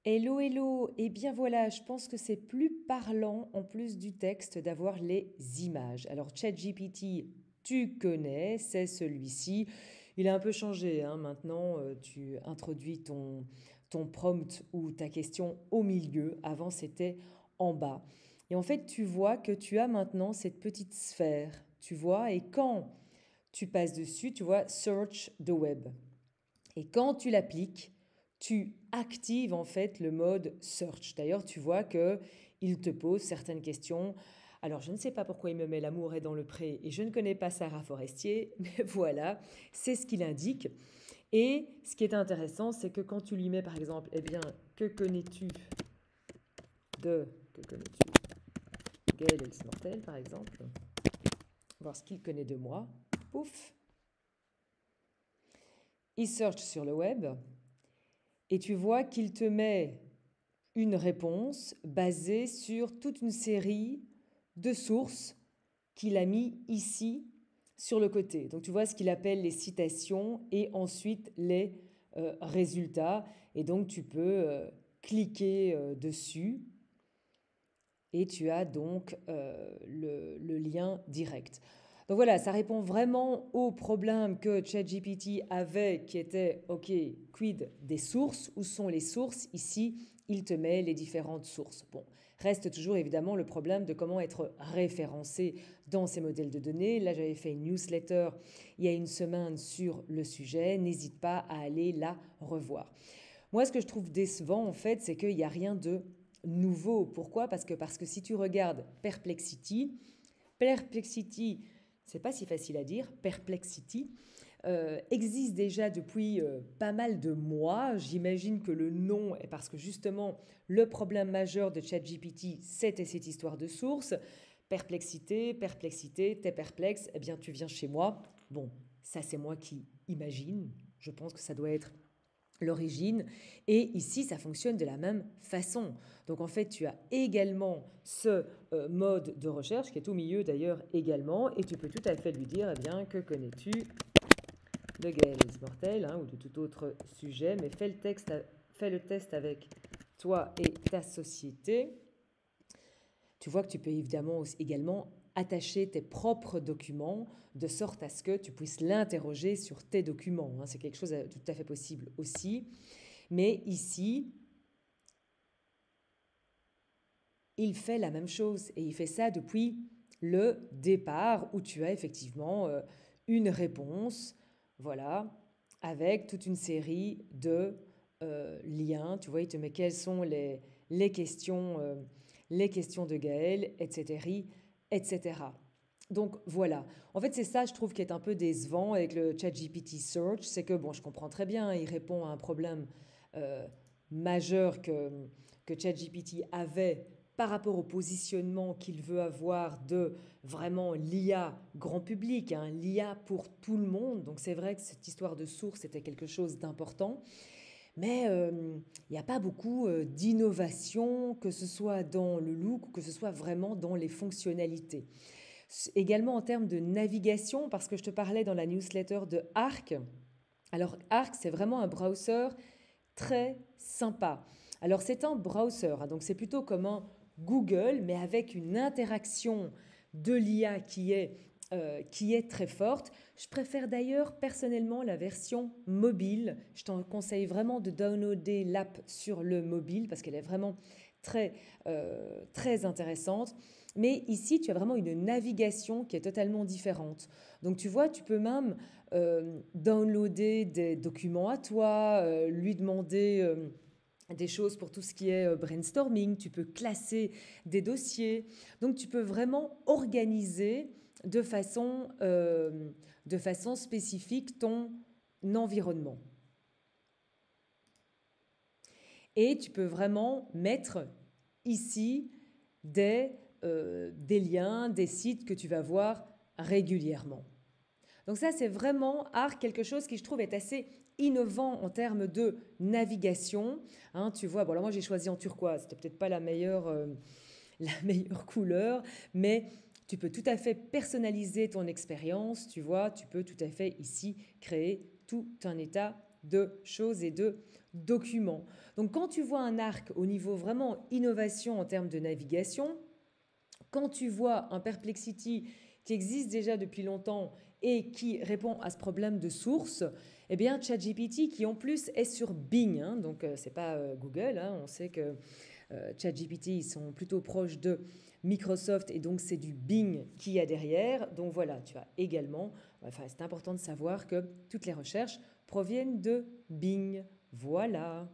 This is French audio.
Hello, hello. Eh bien voilà, je pense que c'est plus parlant en plus du texte d'avoir les images. Alors ChatGPT, tu connais, c'est celui-ci. Il a un peu changé, hein. Maintenant, tu introduis ton prompt ou ta question au milieu. Avant, c'était en bas. Et en fait, tu vois que tu as maintenant cette petite sphère, tu vois, et quand tu passes dessus, tu vois Search the Web. Et quand tu l'appliques, tu actives en fait le mode search. D'ailleurs, tu vois que il te pose certaines questions. Alors, je ne sais pas pourquoi il me met l'amour est dans le pré et je ne connais pas Sarah Forestier, mais voilà, c'est ce qu'il indique. Et ce qui est intéressant, c'est que quand tu lui mets par exemple, eh bien, que connais-tu que connais-tu Gaël Mortel par exemple, voir ce qu'il connaît de moi, pouf, il search sur le web et tu vois qu'il te met une réponse basée sur toute une série de sources qu'il a mis ici sur le côté. Donc tu vois ce qu'il appelle les citations et ensuite les résultats. Et donc tu peux cliquer dessus et tu as donc le lien direct. Donc voilà, ça répond vraiment au problème que ChatGPT avait qui était, OK, quid des sources? Où sont les sources? Ici, il te met les différentes sources. Bon, reste toujours évidemment le problème de comment être référencé dans ces modèles de données. Là, j'avais fait une newsletter il y a une semaine sur le sujet. N'hésite pas à aller la revoir. Moi, ce que je trouve décevant, en fait, c'est qu'il n'y a rien de nouveau. Pourquoi? Parce que si tu regardes Perplexity, c'est pas si facile à dire, Perplexity, existe déjà depuis pas mal de mois. J'imagine que le nom est parce que justement, le problème majeur de ChatGPT, c'était cette histoire de source. Perplexité, t'es perplexe, eh bien tu viens chez moi. Bon, ça c'est moi qui imagine. Je pense que ça doit être l'origine. Et ici, ça fonctionne de la même façon. Donc en fait, tu as également ce mode de recherche qui est au milieu d'ailleurs également. Et tu peux tout à fait lui dire, eh bien, que connais-tu de Gaël Mortel ou de tout autre sujet, mais fais le test avec toi et ta société. Tu vois que tu peux évidemment également attacher tes propres documents de sorte à ce que tu puisses l'interroger sur tes documents. C'est quelque chose de tout à fait possible aussi. Mais ici, il fait la même chose et il fait ça depuis le départ où tu as effectivement une réponse, voilà, avec toute une série de liens. Tu vois, il te met quelles sont les questions de Gaël, etc., etc. Donc voilà. En fait, c'est ça, je trouve, qui est un peu décevant avec le ChatGPT Search. C'est que, bon, je comprends très bien, il répond à un problème euh, majeur que ChatGPT avait par rapport au positionnement qu'il veut avoir de vraiment l'IA grand public, l'IA pour tout le monde. Donc c'est vrai que cette histoire de source était quelque chose d'important. Mais il n'y a pas beaucoup d'innovation, que ce soit dans le look ou que ce soit vraiment dans les fonctionnalités. Également en termes de navigation, parce que je te parlais dans la newsletter de Arc. Alors Arc, c'est vraiment un browser très sympa. Alors c'est un browser, donc c'est plutôt comme un Google, mais avec une interaction de l'IA qui est très forte. Je préfère d'ailleurs personnellement la version mobile. Je t'en conseille vraiment de downloader l'app sur le mobile parce qu'elle est vraiment très, très intéressante. Mais ici, tu as vraiment une navigation qui est totalement différente. Donc tu vois, tu peux même downloader des documents à toi, lui demander des choses pour tout ce qui est brainstorming, tu peux classer des dossiers. Donc tu peux vraiment organiser de façon spécifique ton environnement. Et tu peux vraiment mettre ici des liens, des sites que tu vas voir régulièrement. Donc ça, c'est vraiment quelque chose qui, je trouve, est assez innovant en termes de navigation. Tu vois, bon, là, moi, j'ai choisi en turquoise. C'était peut-être pas la meilleure couleur, mais tu peux tout à fait personnaliser ton expérience. Tu vois, tu peux tout à fait ici créer tout un état de choses et de documents. Donc quand tu vois un arc au niveau vraiment innovation en termes de navigation, quand tu vois un Perplexity qui existe déjà depuis longtemps et qui répond à ce problème de source, eh bien ChatGPT qui en plus est sur Bing, hein, donc c'est pas Google, hein, on sait que ChatGPT ils sont plutôt proches de Microsoft et donc c'est du Bing qui y a derrière. Donc voilà, tu as également, enfin c'est important de savoir que toutes les recherches proviennent de Bing. Voilà.